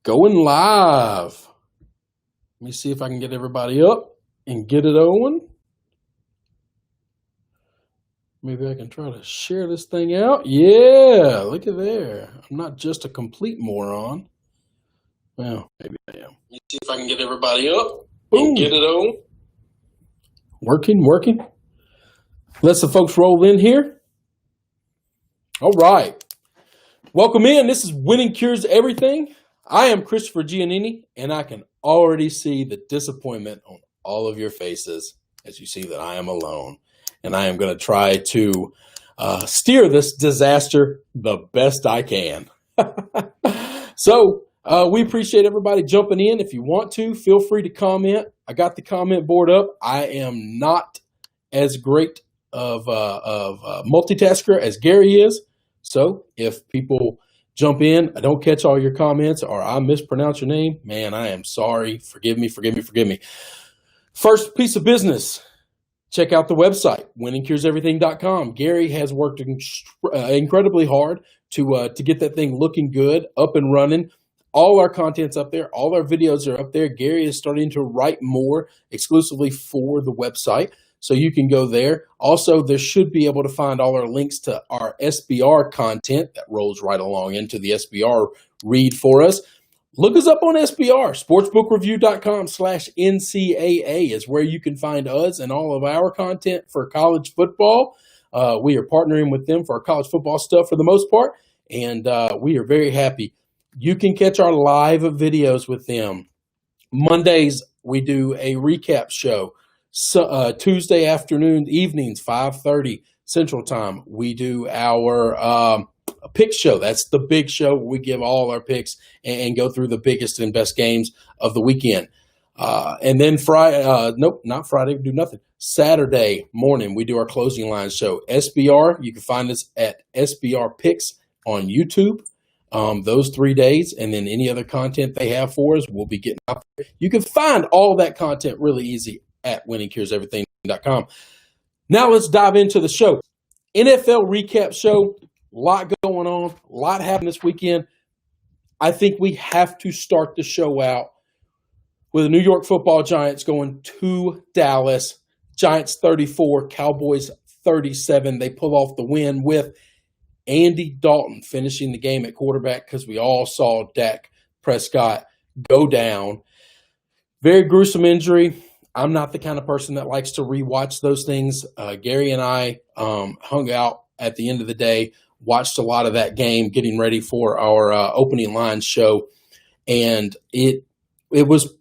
Going live. Let me see if I can get everybody up and get it on. Maybe I can try to share this thing out. Yeah, look at there. I'm not just a complete moron. Well, maybe I am. Let me see if I can get everybody up and get it on. Working. Let the folks roll in here. All right. Welcome in. This is Winning Cures Everything. I am Christopher Giannini, and I can already see the disappointment on all of your faces as you see that I am alone. And I am going to try to steer this disaster the best I can. So we appreciate everybody jumping in. If you want to, feel free to comment. I got the comment board up. I am not as great of a multitasker as Gary is. So if people jump in, I don't catch all your comments, or I mispronounce your name, man, I am sorry. Forgive me. First piece of business, check out the website, winningcureseverything.com. Gary has worked incredibly hard to get that thing looking good, up and running. All our content's up there. All our videos are up there. Gary is starting to write more exclusively for the website, so you can go there. Also, there should be able to find all our links to our SBR content that rolls right along into the SBR read for us. Look us up on SBR. Sportsbookreview.com/NCAA is where you can find us and all of our content for college football. We are partnering with them for our college football stuff for the most part, and we are very happy. You can catch our live videos with them. Mondays, we do a recap show. So, Tuesday afternoon, evenings, 5:30 Central Time, we do our pick show. That's the big show where we give all our picks and go through the biggest and best games of the weekend. And then not Friday, we do nothing. Saturday morning, we do our closing line show. SBR, you can find us at SBR Picks on YouTube. Those 3 days, and then any other content they have for us, we'll be getting out there. You can find all that content really easy at winningcureseverything.com. Now let's dive into the show. NFL recap show, a lot going on, a lot happened this weekend. I think we have to start the show out with the New York Football Giants going to Dallas. Giants 34, Cowboys 37. They pull off the win with Andy Dalton finishing the game at quarterback because we all saw Dak Prescott go down. Very gruesome injury. I'm not the kind of person that likes to rewatch those things. Gary and I hung out at the end of the day, watched a lot of that game, getting ready for our opening line show, and it was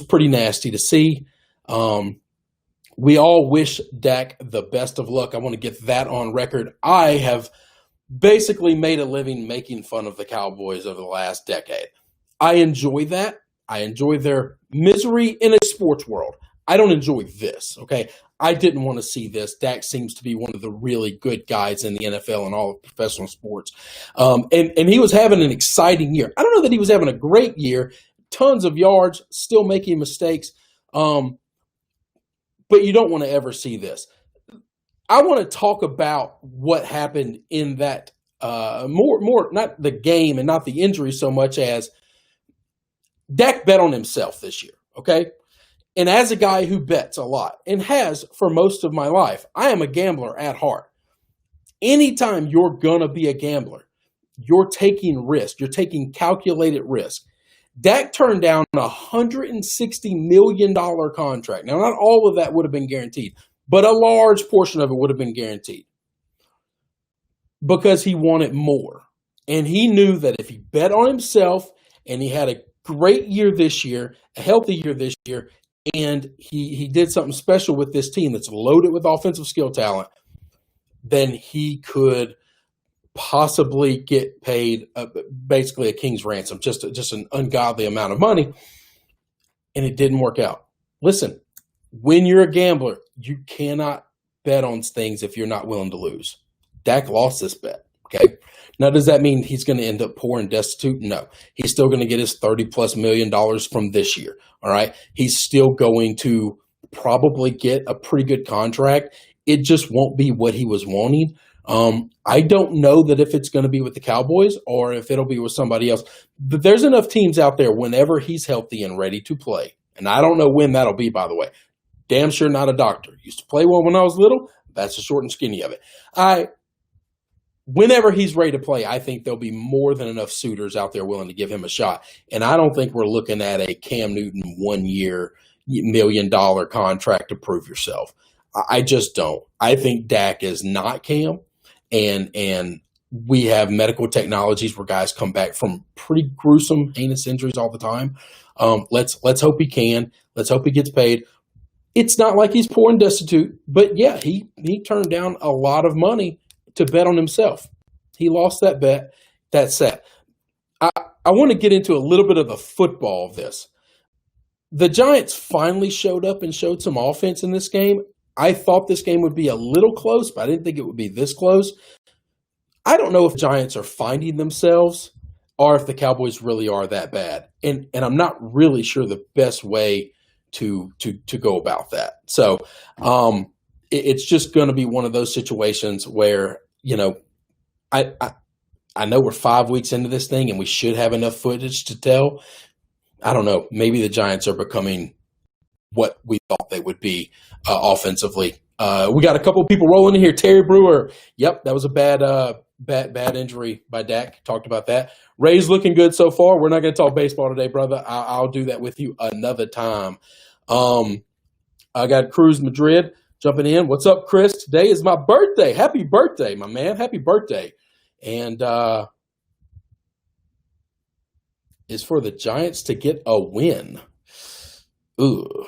pretty nasty to see. We all wish Dak the best of luck. I want to get that on record. I have basically made a living making fun of the Cowboys over the last decade. I enjoy that. I enjoy their misery in a sports world. I don't enjoy this, okay? I didn't want to see this. Dak seems to be one of the really good guys in the NFL and all of professional sports. And he was having an exciting year. I don't know that he was having a great year. Tons of yards, still making mistakes. But you don't want to ever see this. I want to talk about what happened in that more not the game and not the injury so much as Dak bet on himself this year, okay? And as a guy who bets a lot and has for most of my life, I am a gambler at heart. Anytime you're going to be a gambler, you're taking risk. You're taking calculated risk. Dak turned down a $160 million contract. Now, not all of that would have been guaranteed, but a large portion of it would have been guaranteed because he wanted more. And he knew that if he bet on himself and he had a great year this year, a healthy year this year, and he did something special with this team that's loaded with offensive skill talent, then he could possibly get paid basically a king's ransom, just an ungodly amount of money, and it didn't work out. Listen, when you're a gambler, you cannot bet on things if you're not willing to lose. Dak lost this bet, okay? Now, does that mean he's going to end up poor and destitute? No. He's still going to get his $30+ million from this year, all right? He's still going to probably get a pretty good contract. It just won't be what he was wanting, I don't know that if it's going to be with the Cowboys or if it'll be with somebody else. But there's enough teams out there whenever he's healthy and ready to play. And I don't know when that'll be, by the way. Damn sure not a doctor. Used to play one when I was little. That's the short and skinny of it. Whenever he's ready to play, I think there'll be more than enough suitors out there willing to give him a shot. And I don't think we're looking at a Cam Newton 1 year, $1 million contract to prove yourself. I just don't. I think Dak is not Cam. And we have medical technologies where guys come back from pretty gruesome, heinous injuries all the time. Let's hope he can. Let's hope he gets paid. It's not like he's poor and destitute, but yeah, he turned down a lot of money to bet on himself. He lost that bet. That's sad. I want to get into a little bit of the football of this. The Giants finally showed up and showed some offense in this game. I thought this game would be a little close, but I didn't think it would be this close. I don't know if Giants are finding themselves or if the Cowboys really are that bad. And I'm not really sure the best way to go about that. So it's just going to be one of those situations where, I know we're 5 weeks into this thing and we should have enough footage to tell. I don't know. Maybe the Giants are becoming what we thought they would be offensively. We got a couple of people rolling in here. Terry Brewer. Yep, that was a bad injury by Dak. Talked about that. Ray's looking good so far. We're not going to talk baseball today, brother. I'll do that with you another time. I got Cruz Madrid jumping in. What's up, Chris? Today is my birthday. Happy birthday, my man. Happy birthday. And is for the Giants to get a win. Ooh,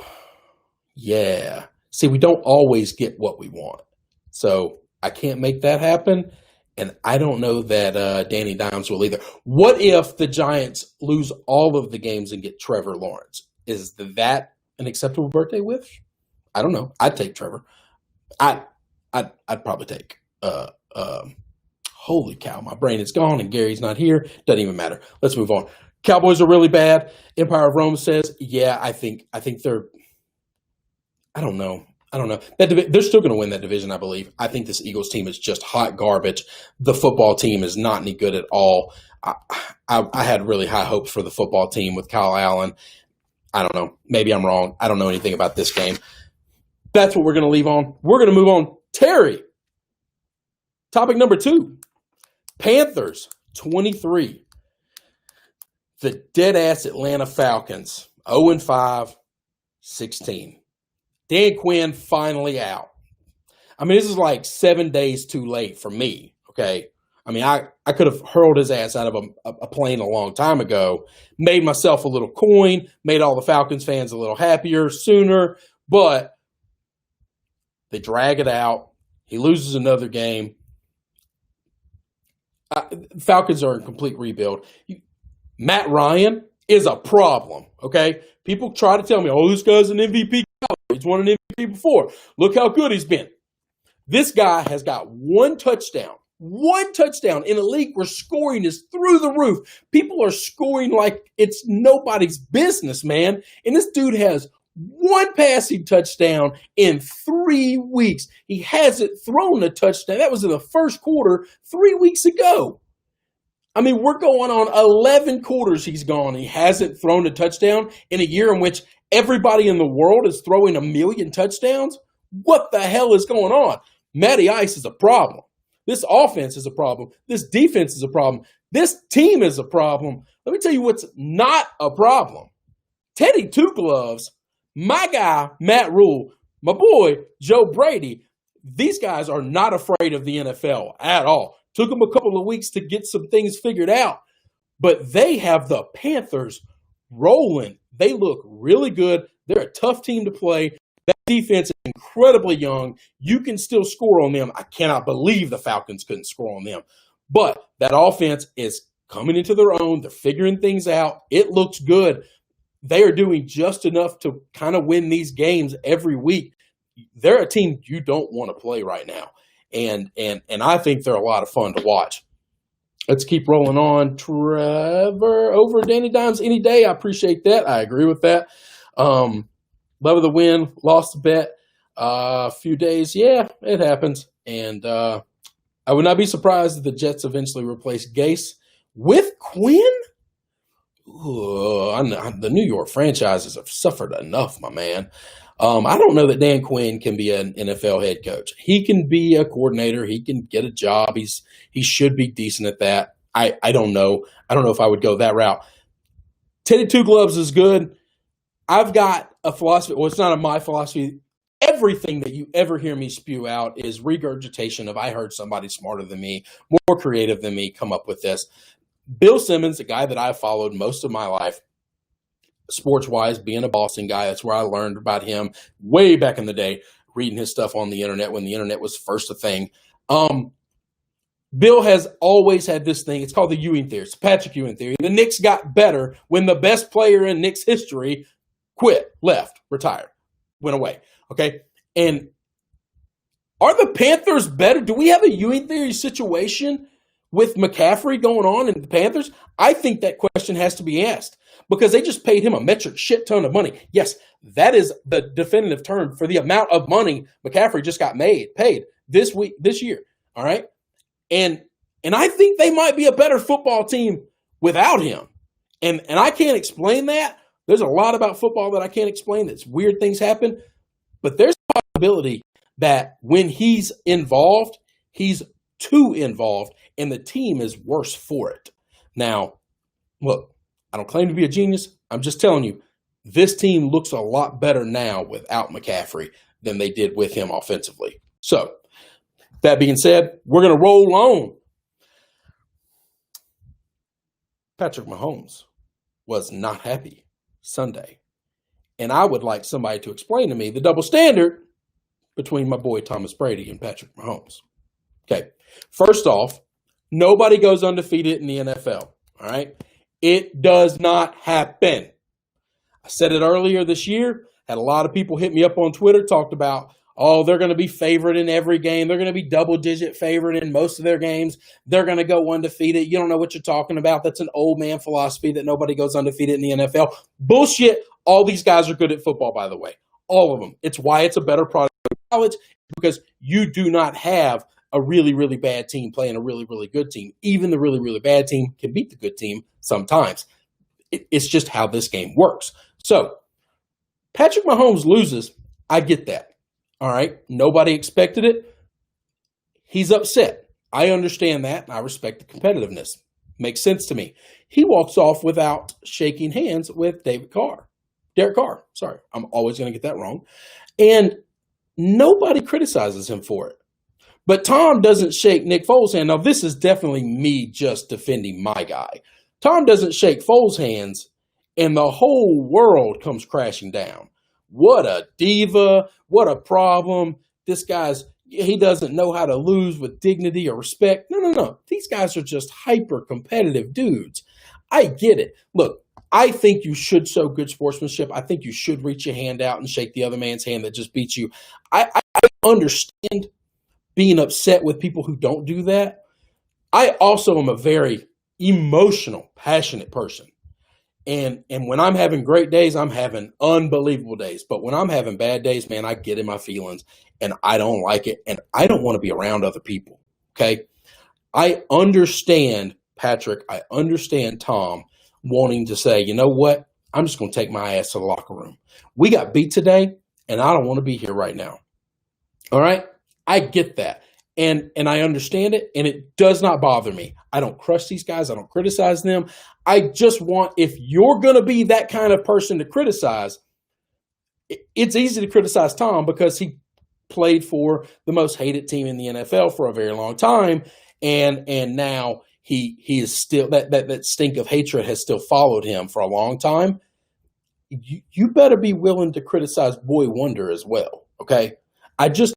yeah. See, we don't always get what we want. So I can't make that happen. And I don't know that Danny Dimes will either. What if the Giants lose all of the games and get Trevor Lawrence? Is that an acceptable birthday wish? I don't know. I'd take Trevor. I'd probably take. Holy cow, my brain is gone and Gary's not here. Doesn't even matter. Let's move on. Cowboys are really bad. Empire of Rome says, yeah, I think they're. I don't know. They're still going to win that division, I believe. I think this Eagles team is just hot garbage. The football team is not any good at all. I had really high hopes for the football team with Kyle Allen. I don't know. Maybe I'm wrong. I don't know anything about this game. That's what we're going to leave on. We're going to move on. Terry, topic number 2. Panthers, 23. The dead-ass Atlanta Falcons, 0-5, 16. Dan Quinn finally out. I mean, this is like 7 days too late for me, okay? I mean, I could have hurled his ass out of a plane a long time ago, made myself a little coin, made all the Falcons fans a little happier sooner, but they drag it out. He loses another game. Falcons are in complete rebuild. Matt Ryan is a problem, okay? People try to tell me, oh, this guy's an MVP. He's won an MVP before. Look how good he's been. This guy has got one touchdown in a league where scoring is through the roof. People are scoring like it's nobody's business, man. And this dude has one passing touchdown in 3 weeks. He hasn't thrown a touchdown. That was in the first quarter 3 weeks ago. I mean, we're going on 11 quarters he's gone. He hasn't thrown a touchdown in a year in which everybody in the world is throwing 1 million touchdowns. What the hell is going on? Matty Ice is a problem. This offense is a problem. This defense is a problem. This team is a problem. Let me tell you what's not a problem. Teddy Two Gloves, my guy, Matt Rule, my boy, Joe Brady, these guys are not afraid of the NFL at all. Took them a couple of weeks to get some things figured out, but they have the Panthers rolling. They look really good. They're a tough team to play. That defense is incredibly young. You can still score on them. I cannot believe the Falcons couldn't score on them. But that offense is coming into their own. They're figuring things out. It looks good. They are doing just enough to kind of win these games every week. They're a team you don't want to play right now. And I think they're a lot of fun to watch. Let's keep rolling on. Trevor over Danny Dimes any day. I appreciate that. I agree with that. Love of the win. Lost the bet. A few days. Yeah, it happens. And I would not be surprised if the Jets eventually replace Gase with Quinn. The New York franchises have suffered enough, my man. I don't know that Dan Quinn can be an NFL head coach. He can be a coordinator. He can get a job. He should be decent at that. I don't know. I don't know if I would go that route. Teddy Two Gloves is good. I've got a philosophy. Well, it's not my philosophy. Everything that you ever hear me spew out is regurgitation of I heard somebody smarter than me, more creative than me come up with this. Bill Simmons, a guy that I've followed most of my life, sports-wise, being a Boston guy, that's where I learned about him way back in the day, reading his stuff on the internet when the internet was first a thing. Bill has always had this thing. It's called the Ewing theory. It's Patrick Ewing theory. The Knicks got better when the best player in Knicks history quit, left, retired, went away. Okay? And are the Panthers better? Do we have a Ewing theory situation with McCaffrey going on in the Panthers? I think that question has to be asked because they just paid him a metric shit ton of money. Yes, that is the definitive term for the amount of money McCaffrey just got paid this year. All right. And I think they might be a better football team without him. And I can't explain that. There's a lot about football that I can't explain. That's weird things happen. But there's a possibility that when he's involved, he's too involved, and the team is worse for it. Now, look, I don't claim to be a genius. I'm just telling you, this team looks a lot better now without McCaffrey than they did with him offensively. So, that being said, we're going to roll on. Patrick Mahomes was not happy Sunday. And I would like somebody to explain to me the double standard between my boy Thomas Brady and Patrick Mahomes. Okay, first off, nobody goes undefeated in the NFL, all right? It does not happen. I said it earlier this year, had a lot of people hit me up on Twitter, talked about, oh, they're going to be favored in every game. They're going to be double-digit favored in most of their games. They're going to go undefeated. You don't know what you're talking about. That's an old man philosophy that nobody goes undefeated in the NFL. Bullshit. All these guys are good at football, by the way. All of them. It's why it's a better product in college, because you do not have a really, really bad team playing a really, really good team. Even the really, really bad team can beat the good team sometimes. It's just how this game works. So, Patrick Mahomes loses. I get that. All right. Nobody expected it. He's upset. I understand that. I respect the competitiveness. Makes sense to me. He walks off without shaking hands with Derek Carr. Sorry. I'm always going to get that wrong. And nobody criticizes him for it. But Tom doesn't shake Nick Foles' hand. Now, this is definitely me just defending my guy. Tom doesn't shake Foles' hands, and the whole world comes crashing down. What a diva. What a problem. This guy's, he doesn't know how to lose with dignity or respect. No. These guys are just hyper-competitive dudes. I get it. Look, I think you should show good sportsmanship. I think you should reach your hand out and shake the other man's hand that just beats you. I understand being upset with people who don't do that. I also am a very emotional, passionate person. And when I'm having great days, I'm having unbelievable days. But when I'm having bad days, man, I get in my feelings and I don't like it. And I don't want to be around other people. Okay. I understand Patrick. I understand Tom wanting to say, you know what? I'm just going to take my ass to the locker room. We got beat today and I don't want to be here right now. All right. I get that. And I understand it, and it does not bother me. I don't crush these guys. I don't criticize them. I just want, if you're going to be that kind of person to criticize, it's easy to criticize Tom because he played for the most hated team in the NFL for a very long time, and now he is still, that stink of hatred has still followed him for a long time. You better be willing to criticize Boy Wonder as well, okay? I just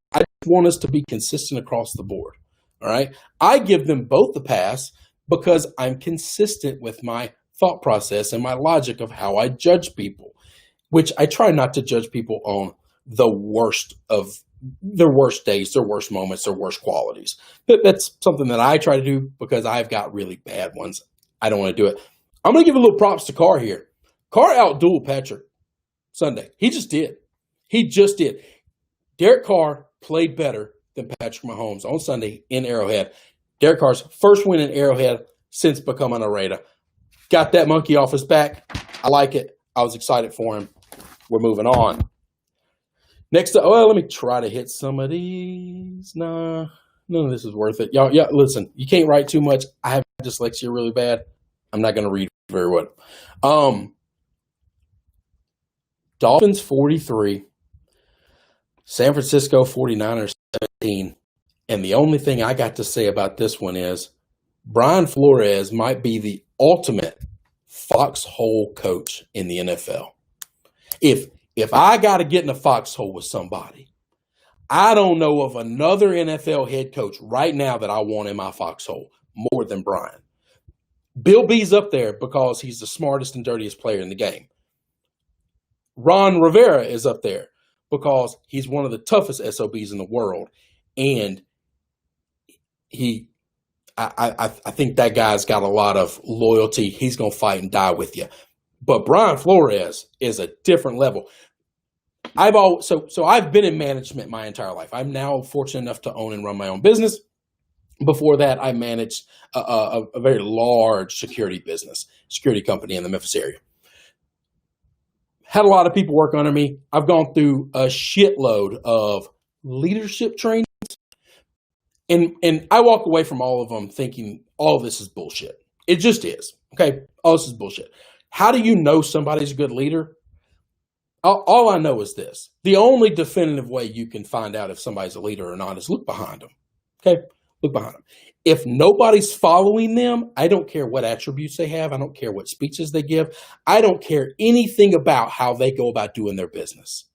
want us to be consistent across the board, all right? I give them both the pass because I'm consistent with my thought process and my logic of how I judge people, which I try not to judge people on the worst of their worst days, their worst moments, their worst qualities. That's something that I try to do because I've got really bad ones. I don't want to do it. I'm going to give a little props to Carr here. Carr outdueled Patrick Sunday. He just did. Derek Carr played better than Patrick Mahomes on Sunday in Arrowhead. Derek Carr's first win in Arrowhead since becoming a Raider. Got that monkey off his back. I like it. I was excited for him. We're moving on. Next up, let me try to hit some of these. Nah, none of this is worth it. Y'all, listen, you can't write too much. I have dyslexia really bad. I'm not going to read very well. Dolphins 43, San Francisco 49ers 17. And the only thing I got to say about this one is Brian Flores might be the ultimate foxhole coach in the NFL. If I got to get in a foxhole with somebody, I don't know of another NFL head coach right now that I want in my foxhole more than Brian. Bill B's up there because he's the smartest and dirtiest player in the game. Ron Rivera is up there because he's one of the toughest SOBs in the world. And I think that guy's got a lot of loyalty. He's going to fight and die with you. But Brian Flores is a different level. So I've been in management my entire life. I'm now fortunate enough to own and run my own business. Before that, I managed a very large security company in the Memphis area. Had a lot of people work under me. I've gone through a shitload of leadership trainings. And I walk away from all of them thinking, all of this is bullshit. It just is. Okay? All this is bullshit. How do you know somebody's a good leader? All I know is this. The only definitive way you can find out if somebody's a leader or not is look behind them. Okay? Look behind them. If nobody's following them, I don't care what attributes they have. I don't care what speeches they give. I don't care anything about how they go about doing their business.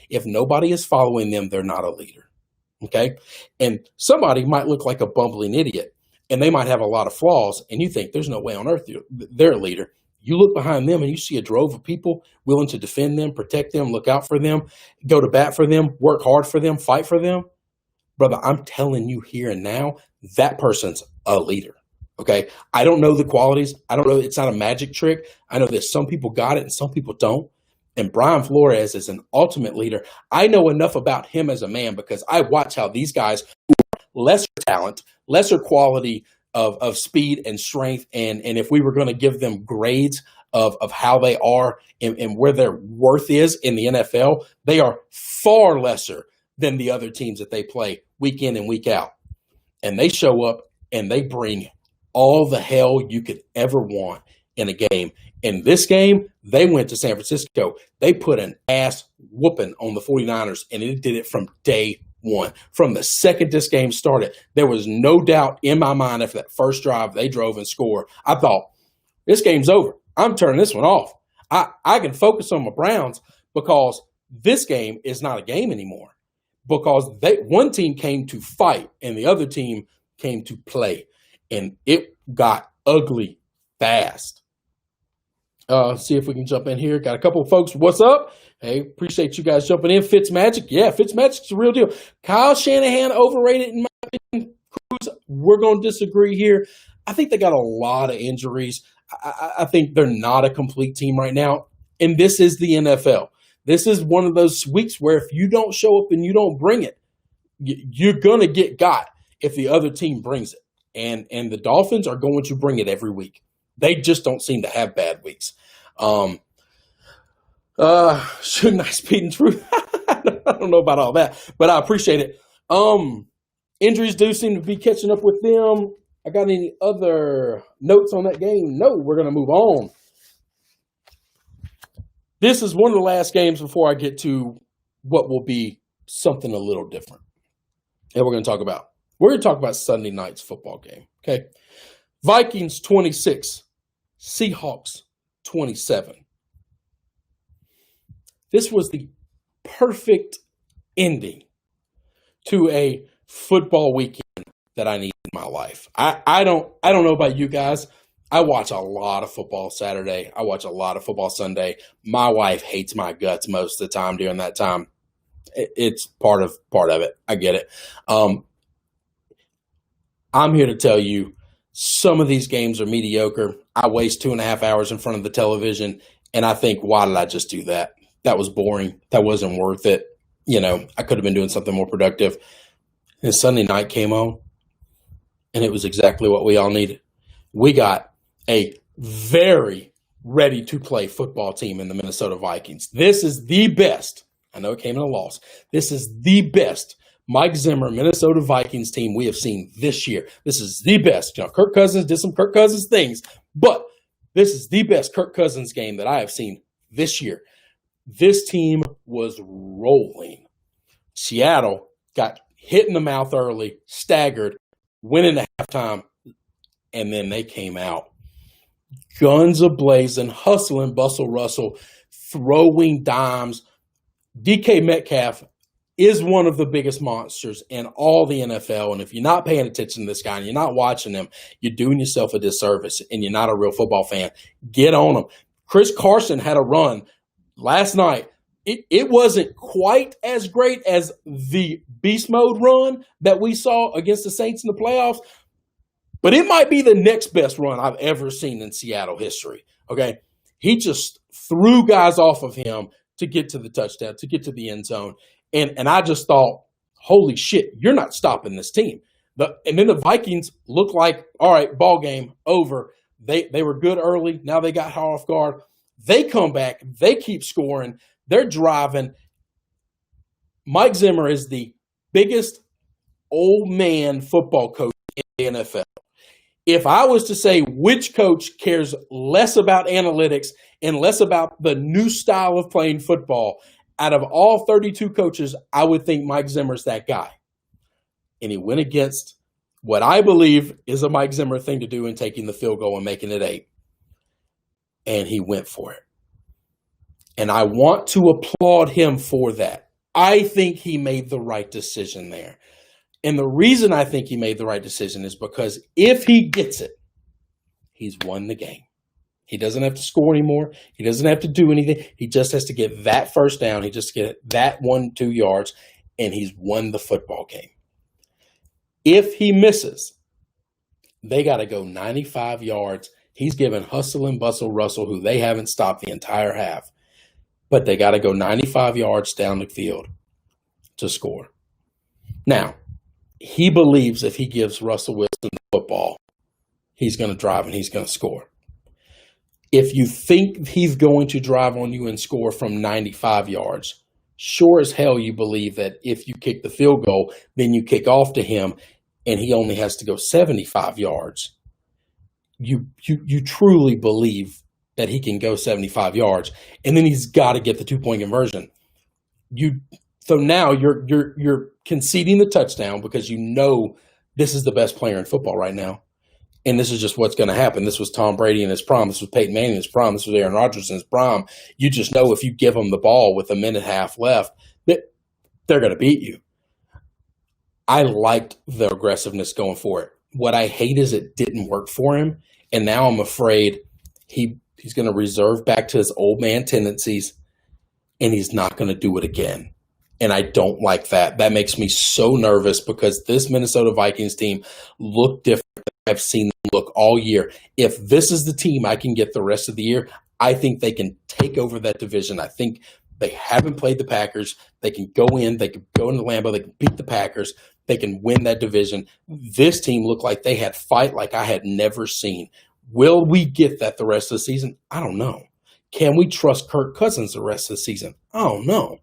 If nobody is following them, they're not a leader. Okay? And somebody might look like a bumbling idiot, and they might have a lot of flaws, and you think there's no way on earth they're a leader. You look behind them and you see a drove of people willing to defend them, protect them, look out for them, go to bat for them, work hard for them, fight for them. Brother, I'm telling you here and now, that person's a leader. Okay? I don't know the qualities. I don't know. It's not a magic trick. I know that some people got it and some people don't. And Brian Flores is an ultimate leader. I know enough about him as a man because I watch how these guys who are lesser talent, lesser quality of speed and strength, and if we were going to give them grades of how they are and where their worth is in the NFL, they are far lesser than the other teams that they play week in and week out. And they show up and they bring all the hell you could ever want in a game. In this game, they went to San Francisco. They put an ass whooping on the 49ers, and it did it from day one. From the second this game started, there was no doubt in my mind after that first drive they drove and scored. I thought, this game's over. I'm turning this one off. I can focus on my Browns because this game is not a game anymore. Because one team came to fight and the other team came to play. And it got ugly fast. See if we can jump in here. Got a couple of folks. What's up? Hey, appreciate you guys jumping in. Fitzmagic. Yeah, Fitzmagic's a real deal. Kyle Shanahan overrated in my opinion. Cruz, we're going to disagree here. I think they got a lot of injuries. I think they're not a complete team right now. And this is the NFL. This is one of those weeks where if you don't show up and you don't bring it, you're going to get got if the other team brings it. And the Dolphins are going to bring it every week. They just don't seem to have bad weeks. Shouldn't I speed in truth? I don't know about all that, but I appreciate it. Injuries do seem to be catching up with them. I got any other notes on that game? No, we're going to move on. This is one of the last games before I get to what will be something a little different. And we're going to talk about Sunday night's football game. Okay. Vikings 26, Seahawks 27. This was the perfect ending to a football weekend that I need in my life. I don't know about you guys. I watch a lot of football Saturday. I watch a lot of football Sunday. My wife hates my guts most of the time during that time. It's part of it. I get it. I'm here to tell you some of these games are mediocre. I waste 2.5 hours in front of the television, and I think, why did I just do that? That was boring. That wasn't worth it. I could have been doing something more productive. And Sunday night came on, and it was exactly what we all needed. We got a very ready-to-play football team in the Minnesota Vikings. This is the best. I know it came in a loss. This is the best Mike Zimmer Minnesota Vikings team we have seen this year. This is the best. Kirk Cousins did some Kirk Cousins things, but this is the best Kirk Cousins game that I have seen this year. This team was rolling. Seattle got hit in the mouth early, staggered, went into halftime, and then they came out. Guns a-blazing, hustling, bustle, Russell, throwing dimes. DK Metcalf is one of the biggest monsters in all the NFL, and if you're not paying attention to this guy and you're not watching him, you're doing yourself a disservice, and you're not a real football fan. Get on him. Chris Carson had a run last night. It wasn't quite as great as the beast mode run that we saw against the Saints in the playoffs, but it might be the next best run I've ever seen in Seattle history, okay? He just threw guys off of him to get to the touchdown, to get to the end zone. And I just thought, holy shit, you're not stopping this team. And then the Vikings look like, all right, ball game, over. They were good early. Now they got caught off guard. They come back. They keep scoring. They're driving. Mike Zimmer is the biggest old man football coach in the NFL. If I was to say which coach cares less about analytics and less about the new style of playing football, out of all 32 coaches, I would think Mike Zimmer's that guy. And he went against what I believe is a Mike Zimmer thing to do in taking the field goal and making it 8. And he went for it. And I want to applaud him for that. I think he made the right decision there. And the reason I think he made the right decision is because if he gets it, he's won the game. He doesn't have to score anymore. He doesn't have to do anything. He just has to get that first down. He just get that 1-2 yards, and he's won the football game. If he misses, they got to go 95 yards. He's given Hustle and Bustle Russell, who they haven't stopped the entire half, but they got to go 95 yards down the field to score. Now, he believes if he gives Russell Wilson the football, he's going to drive and he's going to score. If you think he's going to drive on you and score from 95 yards, sure as hell you believe that if you kick the field goal, then you kick off to him and he only has to go 75 yards. You truly believe that he can go 75 yards, and then he's got to get the 2-point conversion. So now you're conceding the touchdown because you know this is the best player in football right now. And this is just what's going to happen. This was Tom Brady in his prime. This was Peyton Manning in his prime. This was Aaron Rodgers in his prime. You just know if you give them the ball with a minute and a half left, that they're going to beat you. I liked the aggressiveness going for it. What I hate is it didn't work for him. And now I'm afraid he's going to reserve back to his old man tendencies, and he's not going to do it again. And I don't like that. That makes me so nervous because this Minnesota Vikings team looked different than I've seen them look all year. If this is the team I can get the rest of the year, I think they can take over that division. I think they haven't played the Packers. They can go into Lambeau. They can beat the Packers. They can win that division. This team looked like they had fight like I had never seen. Will we get that the rest of the season? I don't know. Can we trust Kirk Cousins the rest of the season? I don't know.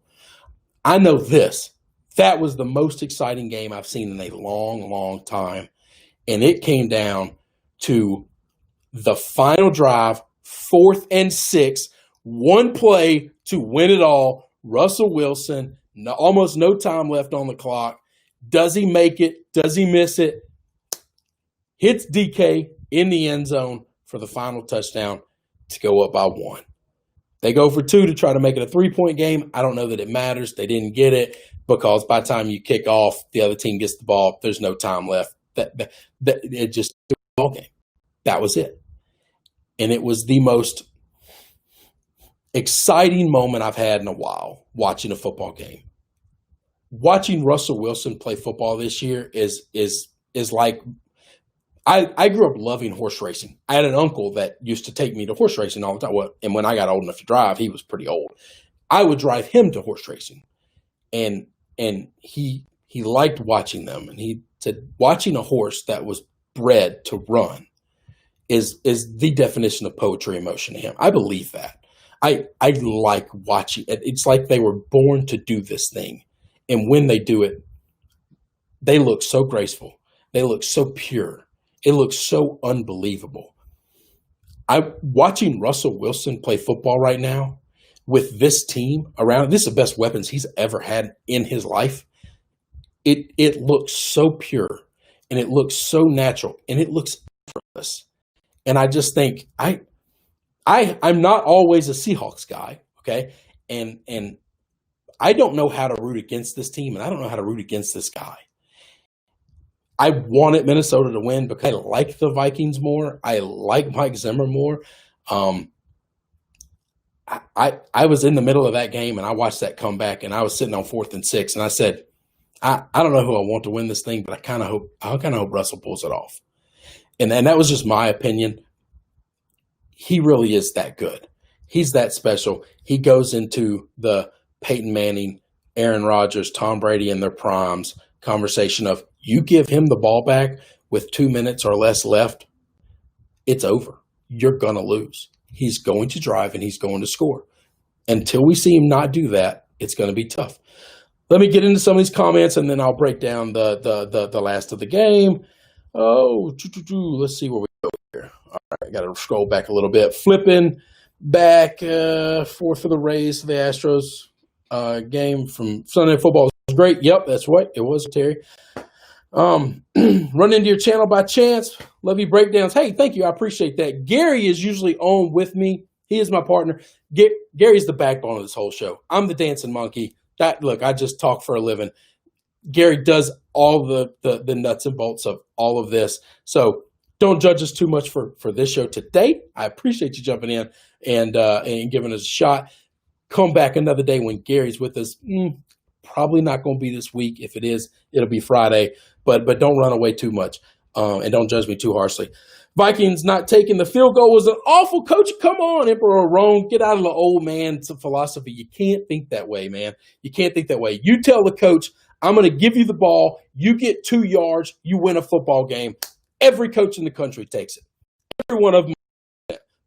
I know this. That was the most exciting game I've seen in a long, long time. And it came down to the final drive, 4th and 6, one play to win it all. Russell Wilson, almost no time left on the clock. Does he make it? Does he miss it? Hits DK in the end zone for the final touchdown to go up by 1. They go for 2 to try to make it a 3-point game. I don't know that it matters. They didn't get it because by the time you kick off, the other team gets the ball. There's no time left. It just a ball game. That was it. And it was the most exciting moment I've had in a while watching a football game. Watching Russell Wilson play football this year is like I grew up loving horse racing. I had an uncle that used to take me to horse racing all the time. Well, and when I got old enough to drive, he was pretty old. I would drive him to horse racing, and he he liked watching them, and he said watching a horse that was bred to run is the definition of poetry in motion to him. I believe that. I like watching it. It's like they were born to do this thing. And when they do it, they look so graceful. They look so pure. It looks so unbelievable. Watching Russell Wilson play football right now with this team around, this is the best weapons he's ever had in his life. It looks so pure, and it looks so natural, and it looks effortless. And I just think I'm not always a Seahawks guy, okay? And I don't know how to root against this team, and I don't know how to root against this guy. I wanted Minnesota to win because I like the Vikings more. I like Mike Zimmer more. I was in the middle of that game, and I watched that comeback, and I was sitting on 4th and 6, and I said, I don't know who I want to win this thing, but I kind of hope Russell pulls it off. And that was just my opinion. He really is that good. He's that special. He goes into the Peyton Manning, Aaron Rodgers, Tom Brady in their primes conversation of, you give him the ball back with 2 minutes or less left, it's over. You're going to lose. He's going to drive and he's going to score. Until we see him not do that, it's going to be tough. Let me get into some of these comments, and then I'll break down the last of the game. Let's see where we go here. All right, I got to scroll back a little bit. Flipping back, 4 for the Rays, the Astros game from Sunday Football was great. Yep, that's what it was, Terry. Run into your channel by chance. Love you breakdowns. Hey, thank you. I appreciate that. Gary is usually on with me. He is my partner. Gary's the backbone of this whole show. I'm the dancing monkey. Look, I just talk for a living. Gary does all the nuts and bolts of all of this. So don't judge us too much for this show today. I appreciate you jumping in and giving us a shot. Come back another day when Gary's with us. Probably not going to be this week. If it is, it'll be Friday. But don't run away too much, and don't judge me too harshly. Vikings not taking the field goal was an awful coach. Come on, Emperor Rome. Get out of the old man philosophy. You can't think that way, man. You can't think that way. You tell the coach, I'm going to give you the ball. You get 2 yards. You win a football game. Every coach in the country takes it. Every one of them.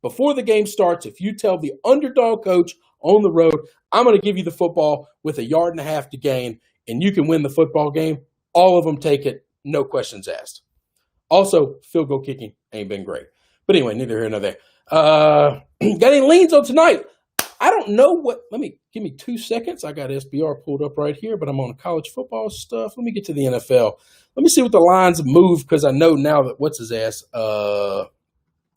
Before the game starts, if you tell the underdog coach on the road, I'm going to give you the football with 1.5 yards to gain, and you can win the football game, all of them take it, no questions asked. Also, field goal kicking ain't been great. But anyway, neither here nor there. Got any leans on tonight? I don't know what. Give me 2 seconds. I got SBR pulled up right here, but I'm on college football stuff. Let me get to the NFL. Let me see what the lines move, because I know now that what's his ass,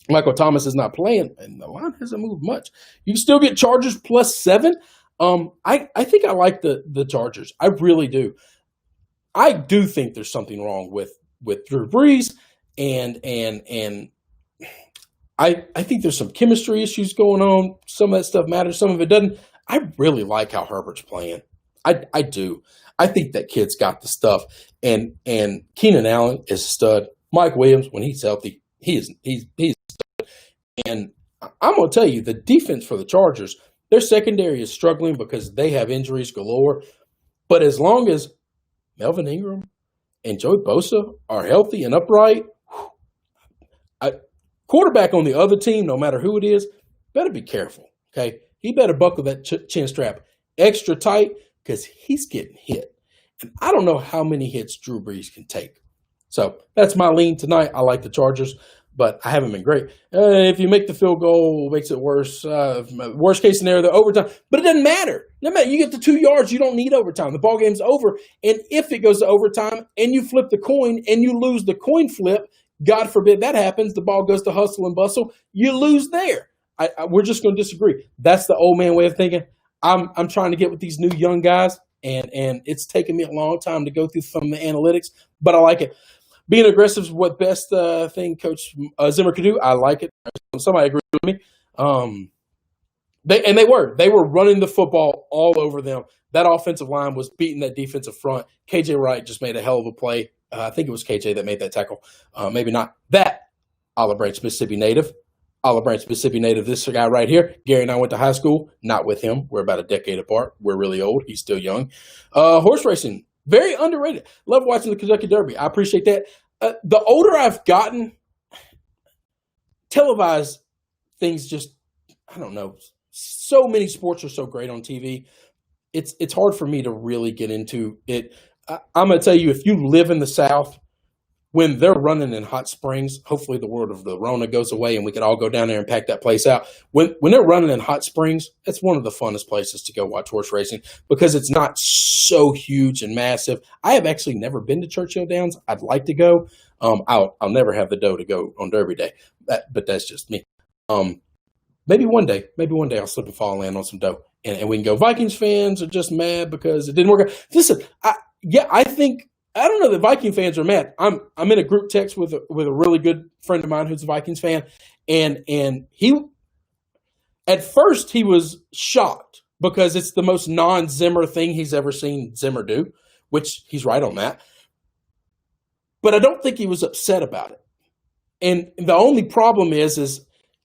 Michael Thomas is not playing, and the line hasn't moved much. You can still get Chargers +7. I think I like the Chargers. I really do. I do think there's something wrong with Drew Brees, and I think there's some chemistry issues going on. Some of that stuff matters, some of it doesn't. I really like how Herbert's playing. I do. I think that kid's got the stuff, and Keenan Allen is a stud. Mike Williams, when he's healthy, he's a stud. And I'm going to tell you, the defense for the Chargers, their secondary is struggling because they have injuries galore. But as long as Melvin Ingram and Joey Bosa are healthy and upright, quarterback on the other team, no matter who it is, better be careful, okay? He better buckle that chin strap extra tight because he's getting hit. And I don't know how many hits Drew Brees can take. So that's my lean tonight. I like the Chargers, but I haven't been great. If you make the field goal, it makes it worse. Worst case scenario, the overtime. But it doesn't matter. No matter. You get the 2 yards, you don't need overtime. The ball game's over. And if it goes to overtime and you flip the coin and you lose the coin flip, God forbid that happens, the ball goes to hustle and bustle, you lose there. We're just going to disagree. That's the old man way of thinking. I'm trying to get with these new young guys, and it's taken me a long time to go through some of the analytics, but I like it. Being aggressive is what best thing Coach Zimmer could do. I like it. Somebody agreed with me. They were running the football all over them. That offensive line was beating that defensive front. KJ Wright just made a hell of a play. I think it was KJ that made that tackle. Maybe not. That Olive Branch, Mississippi native. Olive Branch, Mississippi native. This guy right here. Gary and I went to high school. Not with him. We're about a decade apart. We're really old. He's still young. Horse racing. Very underrated. Love watching the Kentucky Derby. I appreciate that. The older I've gotten, televised things just, I don't know. So many sports are so great on TV. It's hard for me to really get into it. I'm going to tell you, if you live in the South, when they're running in Hot Springs, hopefully the word of the Rona goes away and we can all go down there and pack that place out. When they're running in Hot Springs, it's one of the funnest places to go watch horse racing because it's not so huge and massive. I have actually never been to Churchill Downs. I'd like to go. I'll never have the dough to go on Derby Day, but that's just me. Maybe one day I'll slip and fall and land on some dough, and we can go. Vikings fans are just mad because it didn't work out. Listen, I think. I don't know that Viking fans are mad. I'm in a group text with a really good friend of mine who's a Vikings fan, and he at first he was shocked because it's the most non-Zimmer thing he's ever seen Zimmer do, which he's right on that. But I don't think he was upset about it. And the only problem is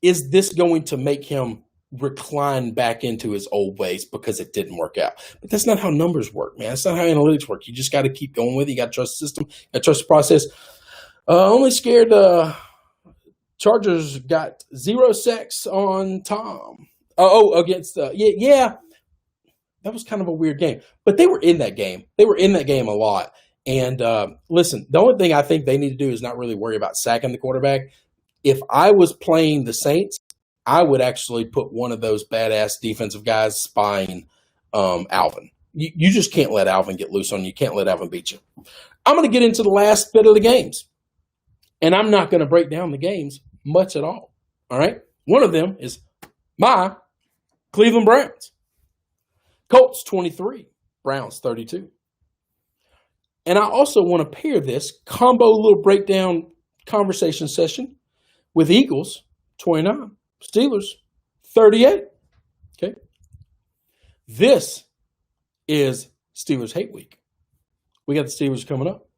this going to make him recline back into his old ways because it didn't work out? But that's not how numbers work, man. That's not how analytics work. You just got to keep going with it. You got to trust the system. You got to trust the process. Only scared Chargers got 0 sacks on Tom. Against yeah. That was kind of a weird game. But they were in that game. They were in that game a lot. And listen, the only thing I think they need to do is not really worry about sacking the quarterback. If I was playing the Saints, I would actually put one of those badass defensive guys spying Alvin. You just can't let Alvin get loose on you. You can't let Alvin beat you. I'm going to get into the last bit of the games, and I'm not going to break down the games much at all. All right? One of them is my Cleveland Browns. Colts 23, Browns 32. And I also want to pair this combo little breakdown conversation session with Eagles 29. Steelers, 38. Okay. This is Steelers Hate Week. We got the Steelers coming up.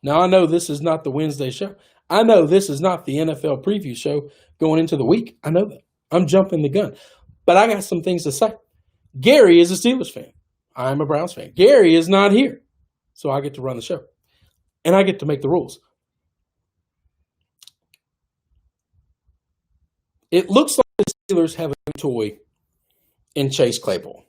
Now, I know this is not the Wednesday show. I know this is not the NFL preview show going into the week. I know that. I'm jumping the gun. But I got some things to say. Gary is a Steelers fan. I'm a Browns fan. Gary is not here. So I get to run the show. And I get to make the rules. It looks like the Steelers have a new toy in Chase Claypool.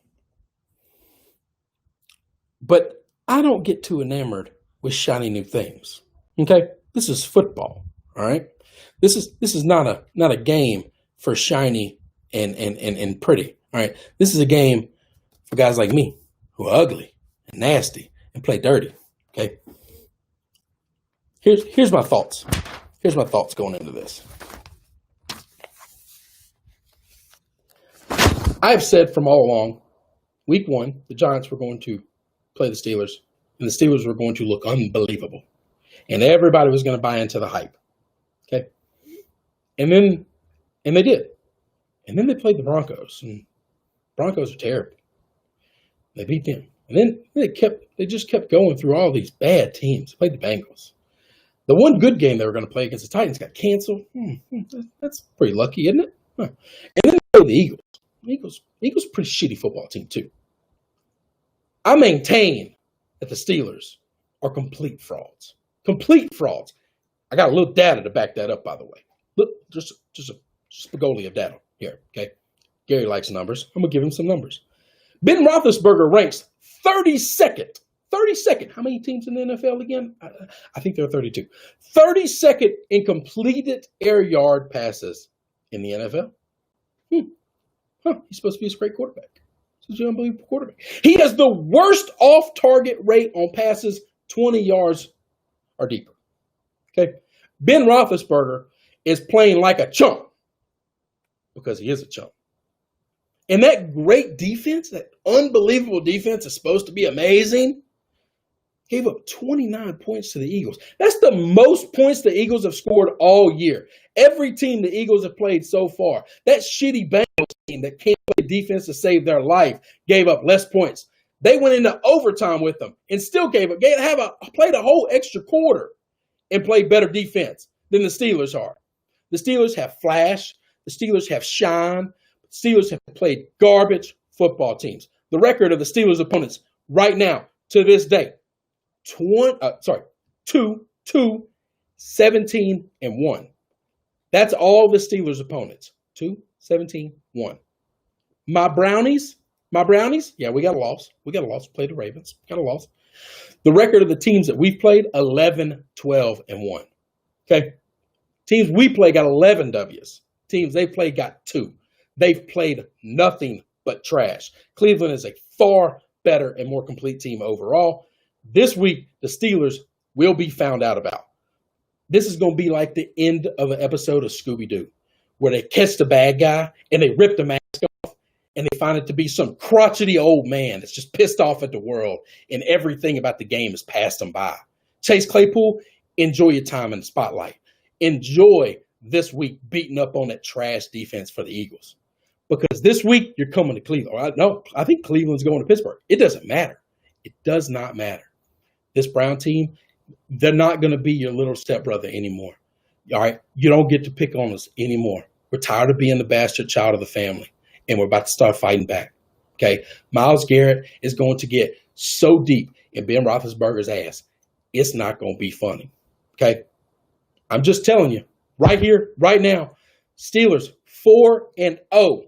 But I don't get too enamored with shiny new things. Okay? This is football. All right? This is not a game for shiny and pretty. All right? This is a game for guys like me who are ugly and nasty and play dirty. Okay? Here's my thoughts. Here's my thoughts going into this. I've said from all along, week 1, the Giants were going to play the Steelers, and the Steelers were going to look unbelievable. And everybody was going to buy into the hype. Okay? And they did. And then they played the Broncos, and Broncos are terrible. They beat them. And then they just kept going through all these bad teams. They played the Bengals. The one good game they were going to play against the Titans got canceled. That's pretty lucky, isn't it? Huh. And then they played the Eagles. Eagles are a pretty shitty football team, too. I maintain that the Steelers are complete frauds. Complete frauds. I got a little data to back that up, by the way. Look, just a spagoli of data here, okay? Gary likes numbers. I'm going to give him some numbers. Ben Roethlisberger ranks 32nd. 32nd. How many teams in the NFL again? I think there are 32. 32nd in completed air yard passes in the NFL. He's supposed to be a great quarterback. He's an unbelievable quarterback. He has the worst off-target rate on passes 20 yards or deeper. Okay? Ben Roethlisberger is playing like a chump because he is a chump. And that great defense, that unbelievable defense is supposed to be amazing, gave up 29 points to the Eagles. That's the most points the Eagles have scored all year. Every team the Eagles have played so far, that shitty Bengals team that can't play defense to save their life, gave up less points. They went into overtime with them and still played a whole extra quarter and played better defense than the Steelers are. The Steelers have flash. The Steelers have shine. The Steelers have played garbage football teams. The record of the Steelers opponents right now to this day, 2, 17-1. That's all the Steelers' opponents. 2, 17-1. My Brownies, yeah, we got a loss. Played the Ravens. Got a loss. The record of the teams that we've played, 11, 12-1. Okay? Teams we play got 11 W's. Teams they play got 2. They've played nothing but trash. Cleveland is a far better and more complete team overall. This week, the Steelers will be found out about. This is going to be like the end of an episode of Scooby-Doo, where they catch the bad guy and they rip the mask off and they find it to be some crotchety old man that's just pissed off at the world and everything about the game has passed him by. Chase Claypool, enjoy your time in the spotlight. Enjoy this week beating up on that trash defense for the Eagles. Because this week, you're coming to Cleveland. No, I think Cleveland's going to Pittsburgh. It doesn't matter. It does not matter. This Brown team, they're not going to be your little stepbrother anymore. All right? You don't get to pick on us anymore. We're tired of being the bastard child of the family, and we're about to start fighting back. Okay? Myles Garrett is going to get so deep in Ben Roethlisberger's ass, it's not going to be funny. Okay? I'm just telling you, right here, right now, Steelers 4-0.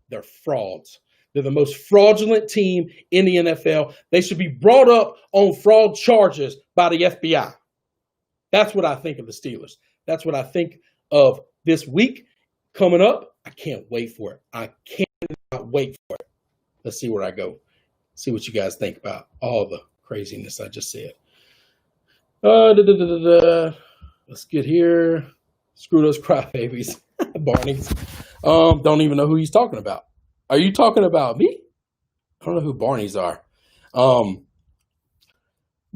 They're frauds. They're the most fraudulent team in the NFL. They should be brought up on fraud charges by the FBI. That's what I think of the Steelers. That's what I think of this week coming up. I can't wait for it. I cannot wait for it. Let's see where I go. See what you guys think about all the craziness I just said. Let's get here. Screw those crybabies. Barneys. Don't even know who he's talking about. Are you talking about me? I don't know who Barneys are. The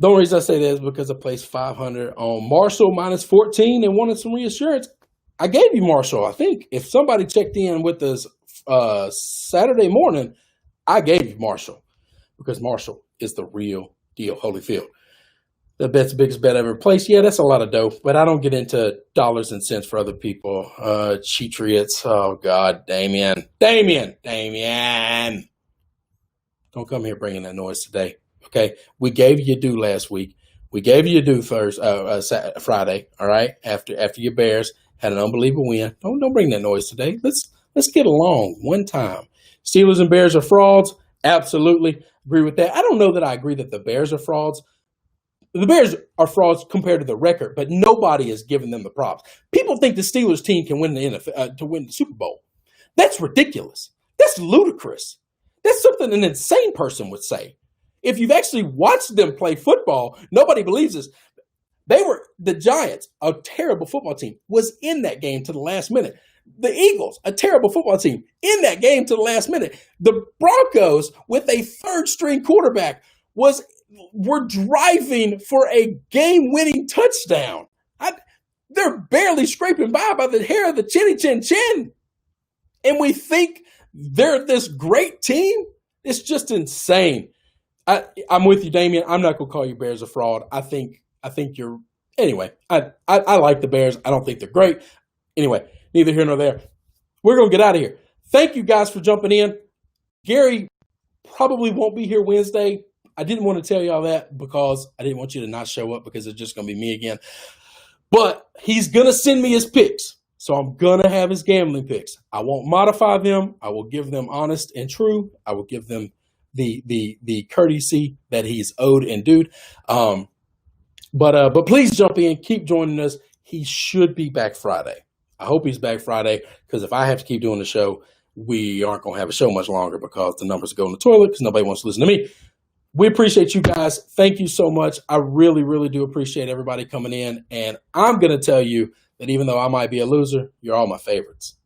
only reason I say that is because I placed 500 on Marshall minus 14 and wanted some reassurance. I gave you Marshall, I think. If somebody checked in with us Saturday morning, I gave you Marshall because Marshall is the real deal. Holyfield. The bet's the biggest bet I've ever placed. Yeah, that's a lot of dough, but I don't get into dollars and cents for other people. Cheatriots. Oh, God. Damien. Don't come here bringing that noise today, okay? We gave you your due last week. We gave you your due Friday, all right, after your Bears had an unbelievable win. Don't bring that noise today. Let's get along one time. Steelers and Bears are frauds. Absolutely agree with that. I don't know that I agree that the Bears are frauds. The Bears are frauds compared to the record, but nobody is giving them the props. People think the Steelers team can win the NFL, to win the Super Bowl. That's ridiculous. That's ludicrous. That's something an insane person would say. If you've actually watched them play football, nobody believes this. The Giants, a terrible football team, was in that game to the last minute. The Eagles, a terrible football team, in that game to the last minute. The Broncos, with a third-string quarterback, were driving for a game-winning touchdown. They're barely scraping by the hair of the chinny chin chin. And we think they're this great team? It's just insane. I'm with you, Damien. I'm not going to call you Bears a fraud. I think you're – anyway, I like the Bears. I don't think they're great. Anyway, neither here nor there. We're going to get out of here. Thank you guys for jumping in. Gary probably won't be here Wednesday. I didn't want to tell you all that because I didn't want you to not show up because it's just going to be me again. But he's going to send me his picks. So I'm going to have his gambling picks. I won't modify them. I will give them honest and true. I will give them the courtesy that he's owed and due. But please jump in. Keep joining us. He should be back Friday. I hope he's back Friday because if I have to keep doing the show, we aren't going to have a show much longer because the numbers go in the toilet because nobody wants to listen to me. We appreciate you guys. Thank you so much. I really, really do appreciate everybody coming in. And I'm going to tell you that even though I might be a loser, you're all my favorites.